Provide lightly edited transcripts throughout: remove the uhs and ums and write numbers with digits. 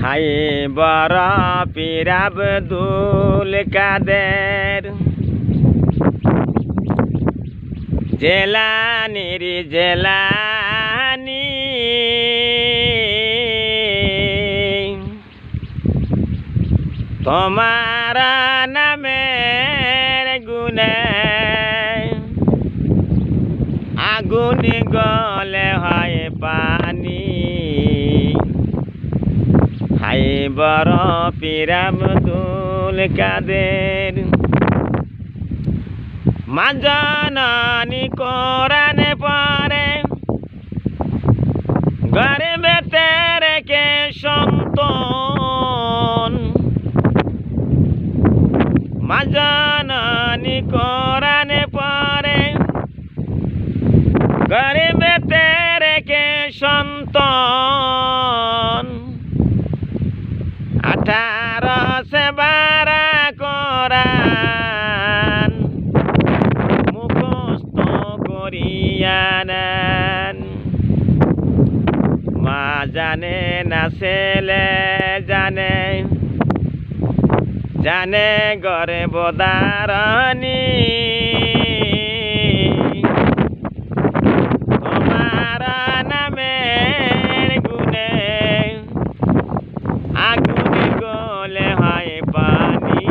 high বড় পীর আব্দুল কাদের জেলানির জেলানি তোমার নামের গুণে আগুন গলে হয় পানি হাই বড় পীর আব্দুল কাদের মা জননী কোরআনে পড়ে গর্ভেতে রেখে সন্তান মা জননী কোরআনে পড়ে গর্ভেতে রেখে সন্তান 18 সে 12 কোরআন মুখস্থ করিয়া নেন মা জানে না ছেলে জানে জানে গর্ভধারণী তোমার নামের গুণে আগুন গলে হয় পানি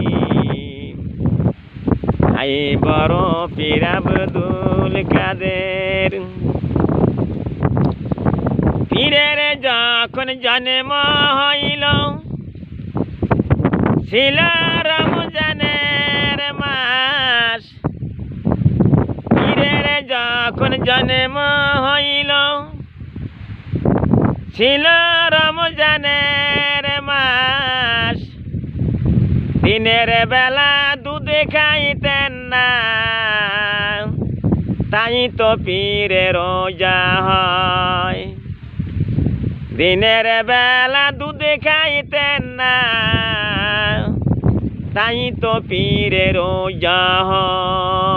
হাই বড় পীর আব্দুল কাদের পীরের যখন জন্ম হইল ছিল রমজানের মাস পীরের যখন জন্ম হইল ছিল রমজানের মাস দিনের বেলা দুধ খাইতেন না তাই তো পীরের রোজা হয় দিনের বেলা দুধ খাইতেন না তাই তো পীরের রোজা হয়